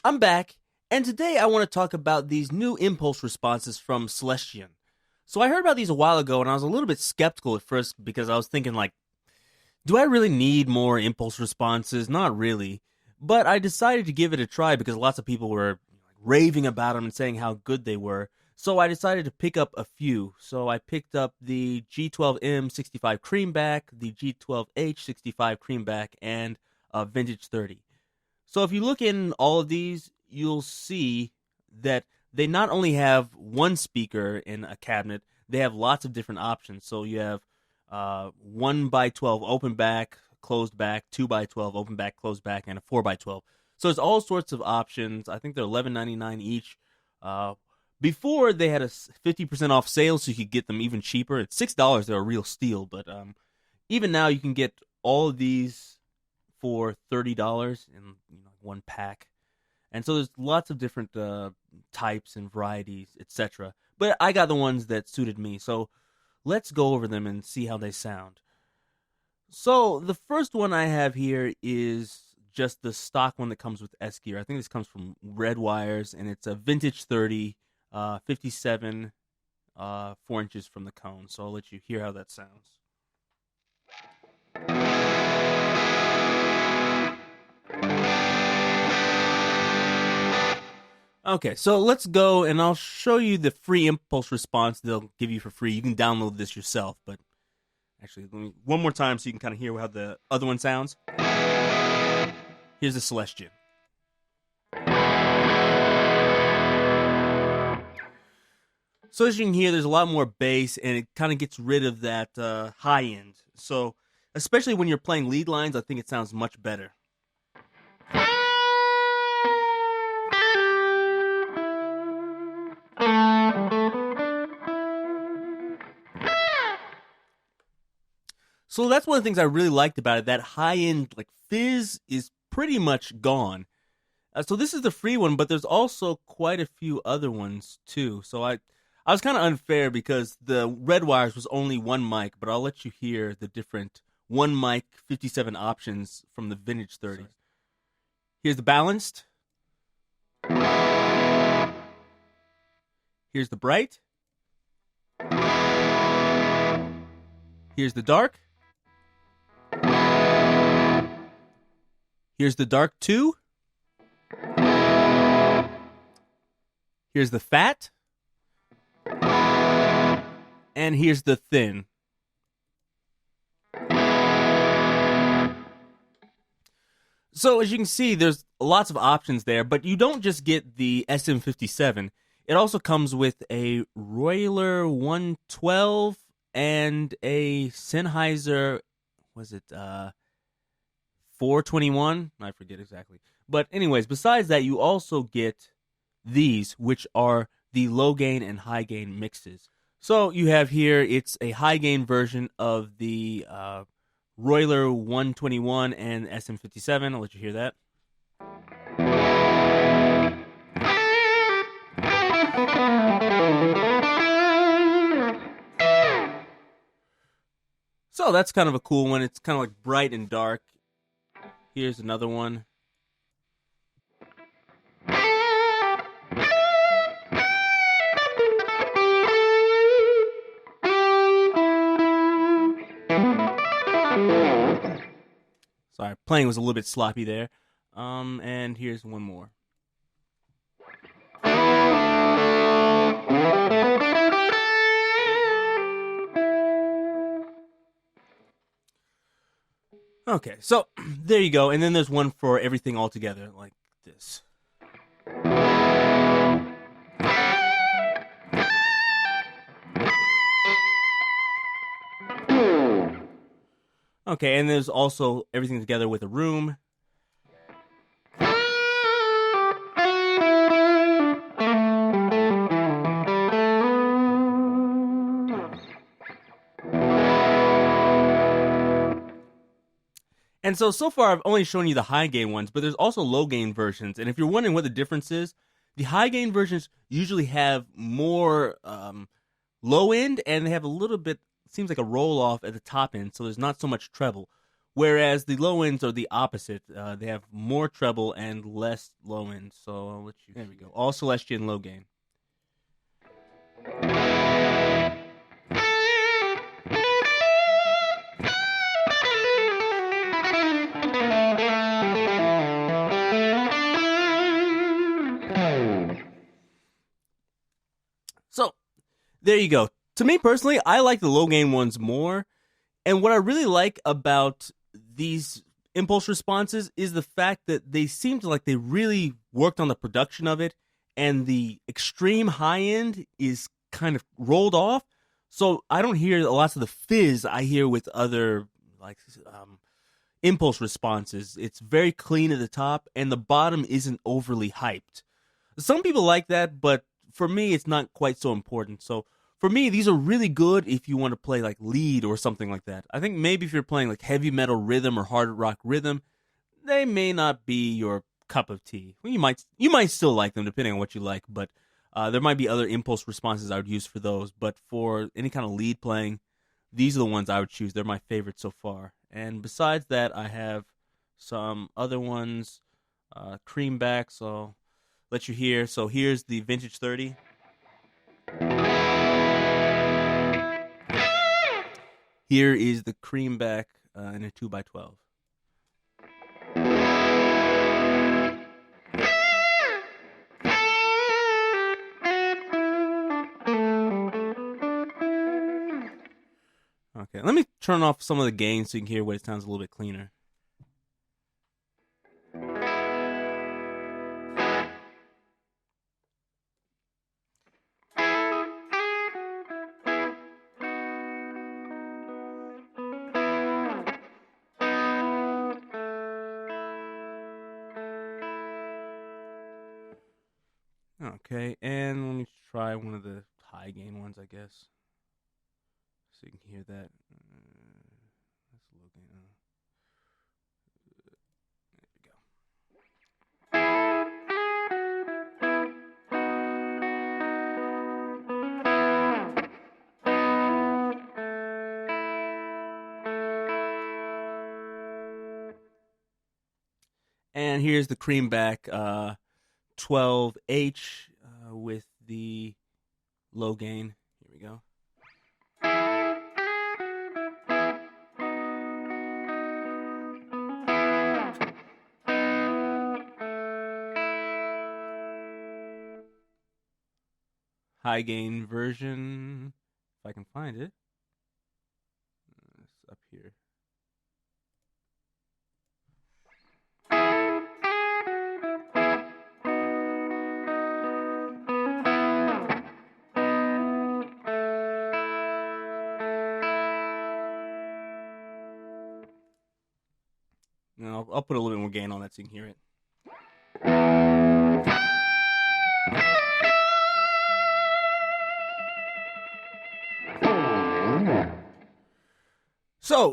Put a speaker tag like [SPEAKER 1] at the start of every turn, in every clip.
[SPEAKER 1] I'm back, and today I want to talk about these new impulse responses from Celestion. So I heard about these a while ago, and I was a little bit skeptical at first because I was thinking, like, do I really need more impulse responses? Not really. But I decided to give it a try because lots of people were raving about them and saying how good they were. So I decided to pick up a few. So I picked up the G12M 65 Creamback, the G12H 65 Creamback, and Vintage 30. So if you look in all of these, you'll see that they not only have one speaker in a cabinet, they have lots of different options. So you have 1 by 12 open back, closed back, 2 by 12 open back, closed back, and a 4 by 12. So there's all sorts of options. I think they're $11.99 each. Before they had a 50% off sale, so you could get them even cheaper. At $6, they're a real steal. But even now, you can get all of these for $30 in one pack. And so there's lots of different types and varieties, etc. But I got the ones that suited me. So let's go over them and see how they sound. So the first one I have here is just the stock one that comes with S Gear. I think this comes from Red Wires, and it's a Vintage 30, 57, 4 inches from the cone. So I'll let you hear how that sounds. Okay, so let's go, and I'll show you the free impulse response they'll give you for free. You can download this yourself, but actually, let me one more time so you can kind of hear how the other one sounds. Here's the Celestion. So as you can hear, there's a lot more bass, and it kind of gets rid of that high end. So especially when you're playing lead lines, I think it sounds much better. So that's one of the things I really liked about it. That high-end fizz is pretty much gone. So this is the free one, but there's also quite a few other ones too. So I was kind of unfair because the Red Wires was only one mic, but I'll let you hear the different one mic 57 options from the Vintage 30. Here's the balanced. Here's the bright. Here's the dark. Here's the dark 2. Here's the fat. And here's the thin. So as you can see, there's lots of options there, but you don't just get the SM57. It also comes with a Royler 112 and a Sennheiser, was it 421? I forget exactly. But anyways, besides that, you also get these, which are the low gain and high gain mixes. So you have here, it's a high gain version of the Royler 121 and SM57. I'll let you hear that. So that's kind of a cool one. It's kind of like bright and dark. Here's another one. Sorry, playing was a little bit sloppy there. And here's one more. Okay, so there you go. And then there's one for everything all together, like this. Okay, and there's also everything together with a room. And so far I've only shown you the high gain ones, but there's also low gain versions. And if you're wondering what the difference is, the high gain versions usually have more low end, and they have a little bit, seems like a roll off at the top end, so there's not so much treble. whereas the low ends are the opposite. They have more treble and less low end. So I'll let you. There we go. All Celestion low gain. So there you go. To me personally, I like the low gain ones more. And what I really like about these impulse responses is the fact that they seem to like they really worked on the production of it, and the extreme high end is kind of rolled off. So I don't hear lots of the fizz I hear with other like impulse responses. It's very clean at the top, and the bottom isn't overly hyped. Some people like that, but for me, it's not quite so important. So for me, these are really good if you want to play like lead or something like that. I think maybe if you're playing like heavy metal rhythm or hard rock rhythm, they may not be your cup of tea. Well, you might still like them depending on what you like, but there might be other impulse responses I would use for those. But for any kind of lead playing, these are the ones I would choose. They're my favorite so far. And besides that, I have some other ones, creamback. So I'll let you hear. So here's the Vintage 30. Here is the creamback in a 2x12. Okay, let me turn off some of the gain so you can hear what it sounds a little bit cleaner. Okay, and let me try one of the high gain ones, I guess. So you can hear that. That's low gain. There we go. And here's the creamback 12H with the low gain. Here we go. High gain version, if I can find it. It's up here. Now I'll put a little bit more gain on that so you can hear it.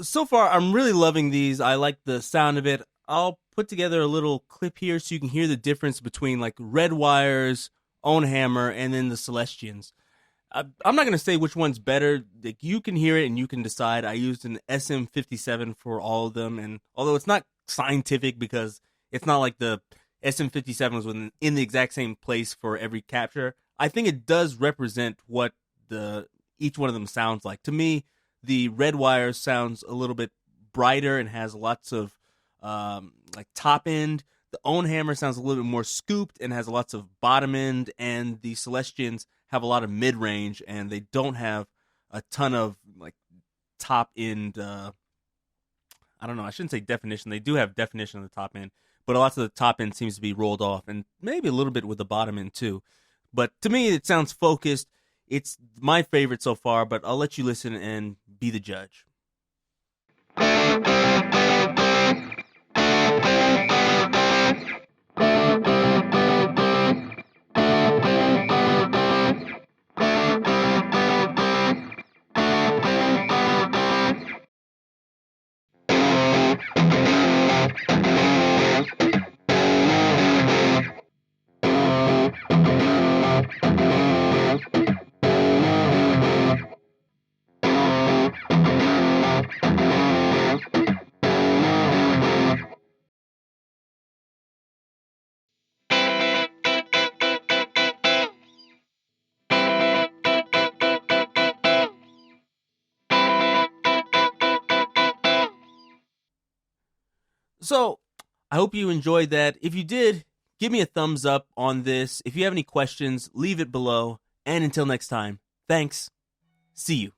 [SPEAKER 1] So far, I'm really loving these. I like the sound of it. I'll put together a little clip here so you can hear the difference between like Redwire's own hammer and then the Celestions. I'm not going to say which one's better. Like, you can hear it and you can decide. I used an SM57 for all of them, and although it's not scientific because it's not like the SM57 was in the exact same place for every capture, I think it does represent what each one of them sounds like. To me, the Redwire sounds a little bit brighter and has lots of like top end. The own hammer sounds a little bit more scooped and has lots of bottom end, and the Celestions have a lot of mid range and they don't have a ton of like top end. I don't know. I shouldn't say definition. They do have definition on the top end, but lots of the top end seems to be rolled off, and maybe a little bit with the bottom end too. But to me, it sounds focused. It's my favorite so far, but I'll let you listen and be the judge. So, I hope you enjoyed that. If you did, give me a thumbs up on this. If you have any questions, leave it below. And until next time, thanks. See you.